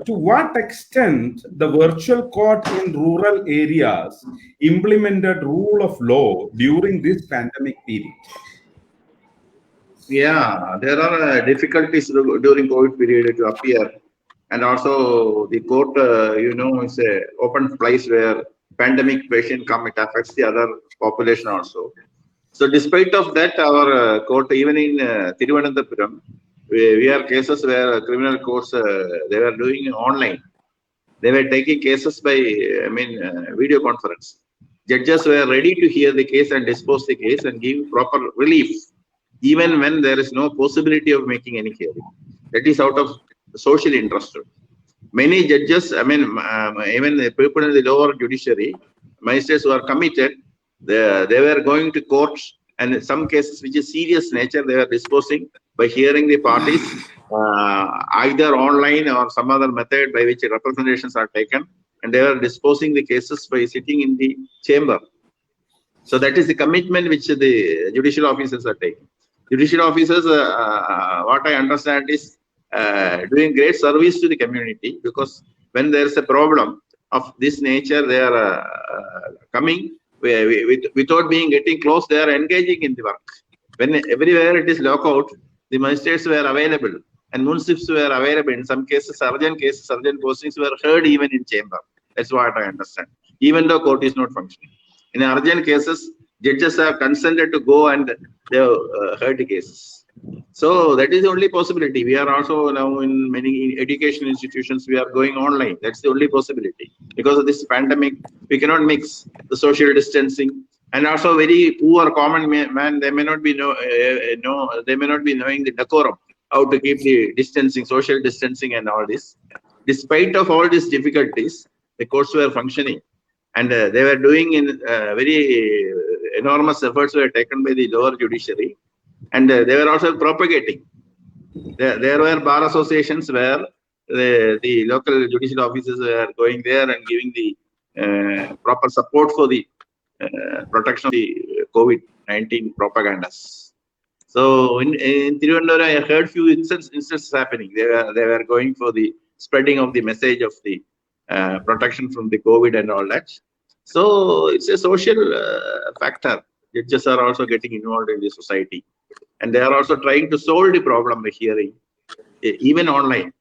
to what extent the virtual court in rural areas implemented rule of law during this pandemic period? Yeah, there are difficulties during COVID period to appear. And also the court, is an open place where pandemic patient come, it affects the other population also. So despite of that, our court, even in Thiruvananthapuram, we are cases where criminal courts they were doing online. They were taking cases by video conference. Judges were ready to hear the case and dispose the case and give proper relief, even when there is no possibility of making any hearing. That is out of social interest. Many judges, even the people in the lower judiciary, magistrates who are committed, they were going to court, and in some cases which is serious nature, they were disposing by hearing the parties either online or some other method by which representations are taken, and they were disposing the cases by sitting in the chamber. So that is the commitment which the judicial officers are taking. Judicial officers, what I understand is doing great service to the community, because when there is a problem of this nature, they are coming without getting close. They are engaging in the work. When everywhere it is lockout, the magistrates were available and munsifs were available. In some cases, urgent postings were heard even in chamber. That's what I understand. Even though court is not functioning, in urgent cases, judges have consented to go and they have heard the cases. So that is the only possibility. We are also now in many education institutions, we are going online. That's the only possibility. Because of this pandemic, we cannot mix the social distancing, and also very poor common man, they may not be they may not be knowing the decorum, how to keep the distancing, social distancing and all this. Despite of all these difficulties, the courts were functioning, and they were doing in very enormous efforts were taken by the lower judiciary. And they were also propagating. There were bar associations where the local judicial officers were going there and giving the proper support for the protection of the COVID-19 propagandas. So in Tiruvandhuram, I heard few instances happening. They were going for the spreading of the message of the protection from the COVID and all that. So it's a social factor. Judges are also getting involved in the society. And they are also trying to solve the problem by hearing, even online,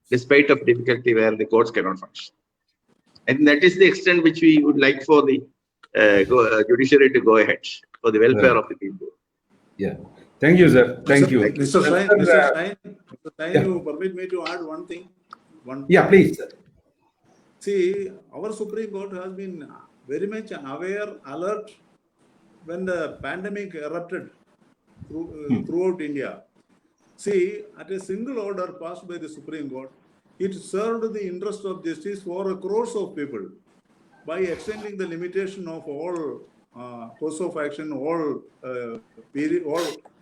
despite of difficulty where the courts cannot function. And that is the extent which we would like for the judiciary to go ahead for the welfare of the people. Yeah. Thank you, sir. Thank you. Mr. Stein, yeah. you permit me to add one thing? Yeah, please. See, our Supreme Court has been very much aware, alert when the pandemic erupted throughout India. See, at a single order passed by the Supreme Court, it served the interest of justice for crores of people by extending the limitation of all course of action, all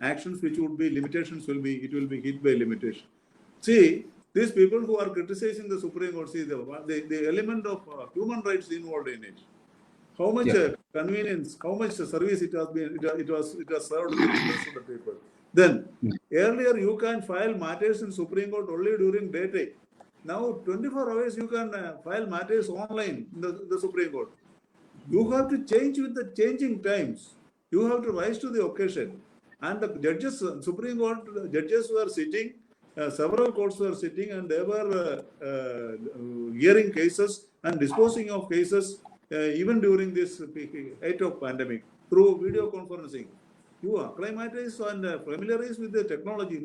actions which would be limitations will be hit by limitation. See, these people who are criticizing the Supreme Court, see the element of human rights involved in it. How much convenience, how much service it has been, it was served the interest of the people. Then earlier you can file matters in Supreme Court only during daytime. Now 24 hours you can file matters online in the Supreme Court. You have to change with the changing times. You have to rise to the occasion. And the judges, Supreme Court judges were sitting, several courts were sitting, and they were hearing cases and disposing of cases even during this height of pandemic through video conferencing. You acclimatize and familiarize with the technology,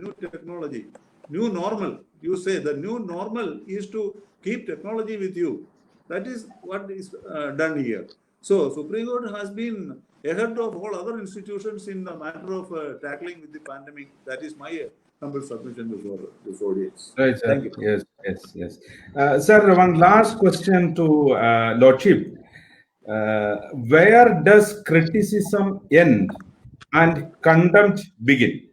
new normal. You say the new normal is to keep technology with you. That is what is done here. So Supreme Court has been ahead of all other institutions in the matter of tackling with the pandemic. That is my humble submission before this audience. Right, sir. Thank you. Yes. Sir, one last question to Lordship. Where does criticism end and contempt begin?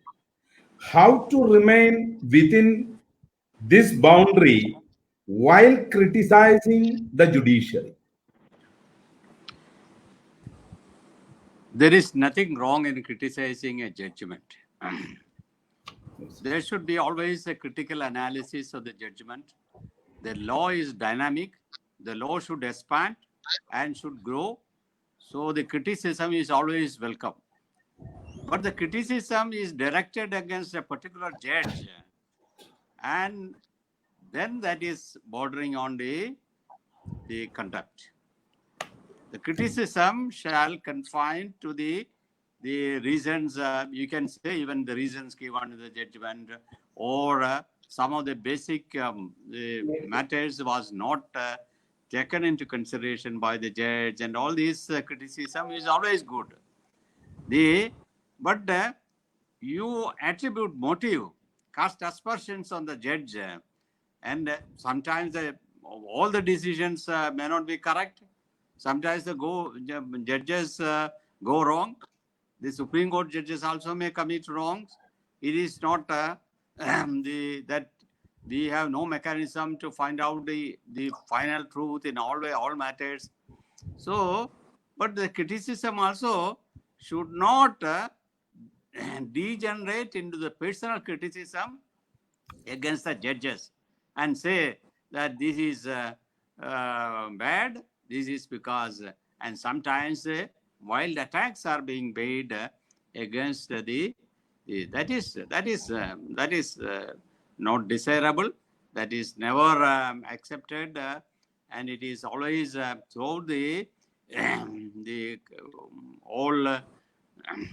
How to remain within this boundary while criticizing the judiciary? There is nothing wrong in criticizing a judgment. There should be always a critical analysis of the judgment. The law is dynamic. The law should expand and should grow. So the criticism is always welcome. But the criticism is directed against a particular judge. And then that is bordering on the conduct. The criticism shall confine to the reasons, you can say even the reasons given to the judgment, or some of the basic the matters was not taken into consideration by the judge, and all this criticism is always good. But you attribute motive, cast aspersions on the judge, and sometimes all the decisions may not be correct. Sometimes the judges go wrong. The Supreme Court judges also may commit wrongs. It is not that we have no mechanism to find out the final truth in all matters. So, but the criticism also should not degenerate into the personal criticism against the judges and say that this is bad, this is because, and sometimes wild attacks are being made against that is not desirable, that is never accepted, and it is always through the all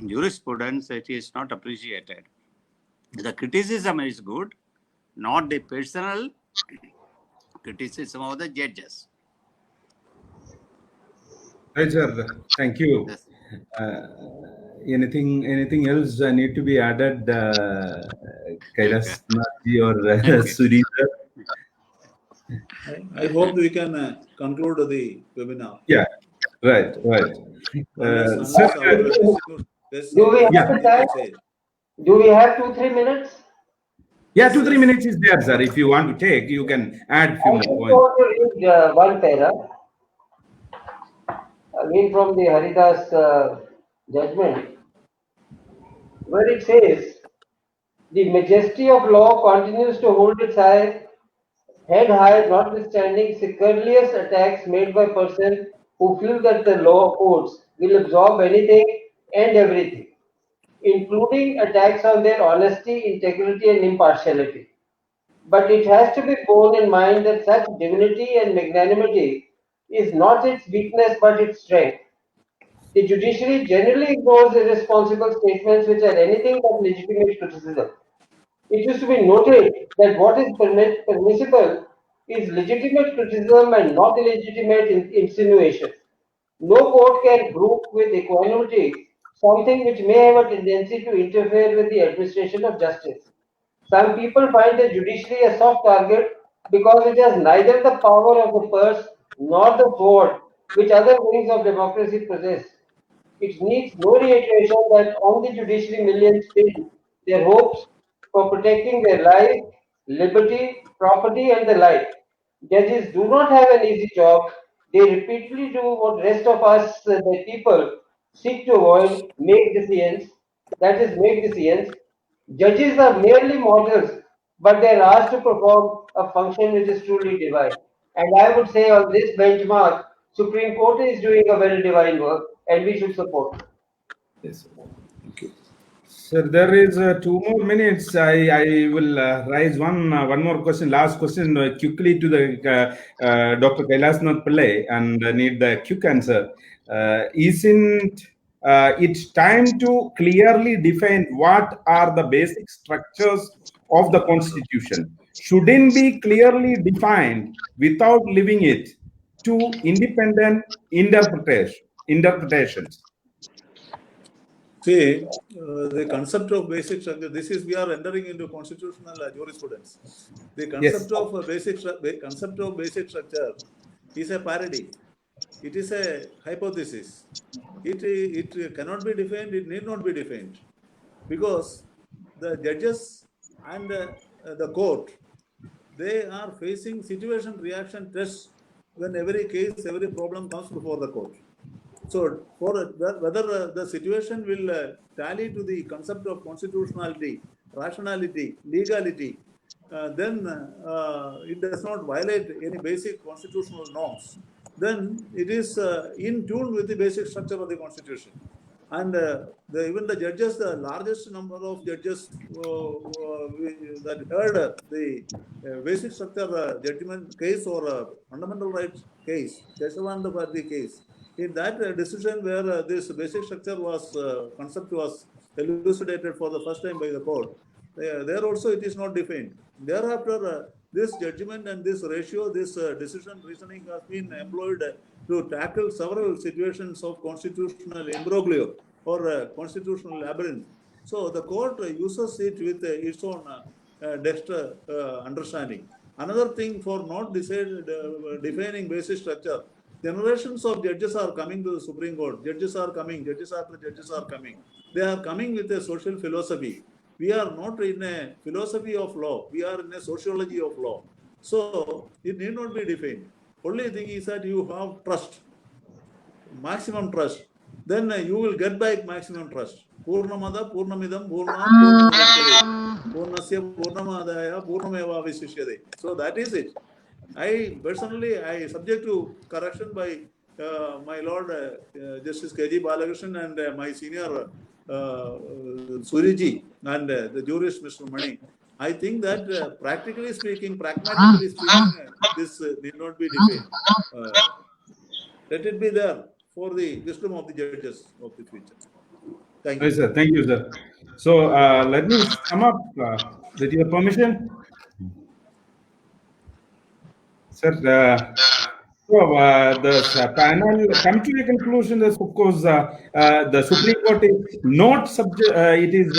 jurisprudence, it is not appreciated. The criticism is good, not the personal criticism of the judges. Right, sir. Thank you. Yes. Anything else need to be added, Kailas Nathji or Suri sir? I hope we can conclude the webinar. Yeah, right. Unless Do we have the time? Do we have 2-3 minutes? Yeah, 2-3 minutes is there, sir. If you want to take, you can add few I more just points. want to read one para, again from the Haridas judgment, where it says, the majesty of law continues to hold its head high, notwithstanding scurrilous attacks made by persons who feel that the law courts will absorb anything and everything, including attacks on their honesty, integrity, and impartiality. But it has to be borne in mind that such divinity and magnanimity is not its weakness but its strength. The judiciary generally ignores irresponsible statements which are anything but legitimate criticism. It is to be noted that what is permissible is legitimate criticism and not illegitimate insinuation. No court can group with equanimity something which may have a tendency to interfere with the administration of justice. Some people find the judiciary a soft target because it has neither the power of the purse nor the sword which other wings of democracy possess. It needs no reiteration that on the judiciary millions pin their hopes for protecting their life, liberty, property, and the like. Judges do not have an easy job. They repeatedly do what rest of us, the people, seek to avoid, make decisions. That is, make decisions. Judges are merely mortals, but they are asked to perform a function which is truly divine. And I would say on this benchmark, Supreme Court is doing a very divine work, and we should support. Yes. Okay. Sir, there is 2 more minutes. I will raise one more question, last question, quickly to the Dr. Kailasnath Pillai, and need the quick answer. Isn't it time to clearly define what are the basic structures of the Constitution? Shouldn't be clearly defined without leaving it to independent interpretations. See, the concept of basic structure, we are entering into constitutional jurisprudence. The concept of basic structure is a parody. It is a hypothesis. It cannot be defined, it need not be defined. Because the judges and the court, they are facing situation reaction tests when every case, every problem comes before the court. So, whether the situation will tally to the concept of constitutionality, rationality, legality, then it does not violate any basic constitutional norms, then it is in tune with the basic structure of the Constitution. And even the judges, the largest number of judges that heard the basic structure judgment case or fundamental rights case, Kesavananda Bharati case, in that decision where this basic structure concept was elucidated for the first time by the court, there also it is not defined. Thereafter, this judgment and this ratio, this decision reasoning has been employed to tackle several situations of constitutional imbroglio or constitutional labyrinth. So the court uses it with its own dexter understanding. Another thing for not defining basic structure, generations of judges are coming to the Supreme Court. Judges are coming. Judges are coming. They are coming with a social philosophy. We are not in a philosophy of law. We are in a sociology of law. So it need not be defined. Only thing is that you have trust, maximum trust. Then you will get back maximum trust. Purnamada, Purnamidam, Purnasya, Purnamadaya, Purnameva Visishyade. So that is it. I personally, I subject to correction by my Lord Justice K.G. Balakrishnan and my senior Suriji and the jurist Mr. Mani. I think that practically speaking, pragmatically speaking, this need not be defined. Let it be there for the wisdom of the judges of the future. Thank you. Yes, sir. Thank you, sir. So let me sum up with your permission. Sir, the panel come to a conclusion that, of course, the Supreme Court is not subject, it is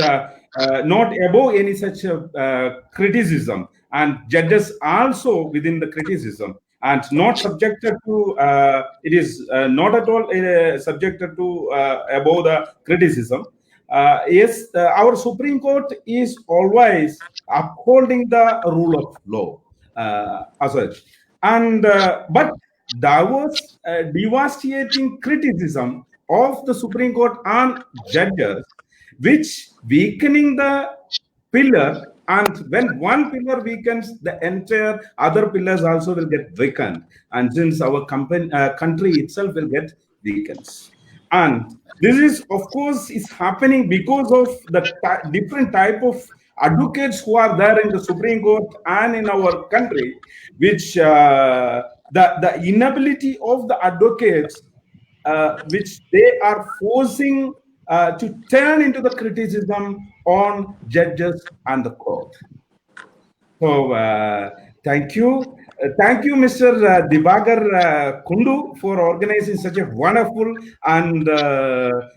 not above any such criticism, and judges also within the criticism, and not subjected to, it is not at all subjected to above the criticism. Yes, our Supreme Court is always upholding the rule of law as such. And but there was devastating criticism of the Supreme Court on judges, which weakening the pillar, and when one pillar weakens, the entire other pillars also will get weakened, and since our country itself will get weakened. And this is, of course, is happening because of the different type of advocates who are there in the Supreme Court and in our country, which the inability of the advocates, which they are forcing to turn into the criticism on judges and the court. So thank you. Thank you, Mr. Dibagar Kundu, for organizing such a wonderful and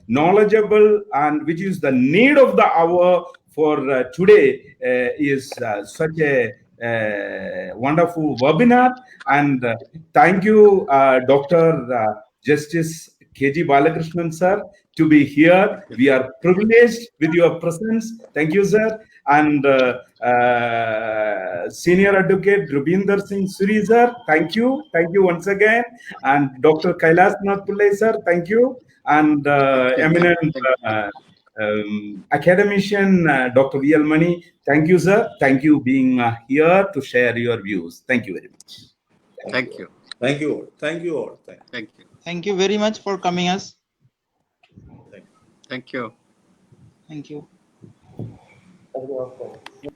knowledgeable, and which is the need of the hour for today, is such a wonderful webinar. And thank you, Dr. Justice K.G. Balakrishnan, sir, to be here. We are privileged with your presence. Thank you, sir. And Senior Advocate Rubinder Singh Suri, sir, thank you. Thank you once again. And Dr. Kailas Nath Pillai, sir, thank you. And eminent academician Dr. V.L. Mani, thank you, sir. Thank you being here to share your views. Thank you very much. Thank you. Thank you all. Thank you all. Thank you. Thank you very much for coming us. Thank you. Thank you. Thank you.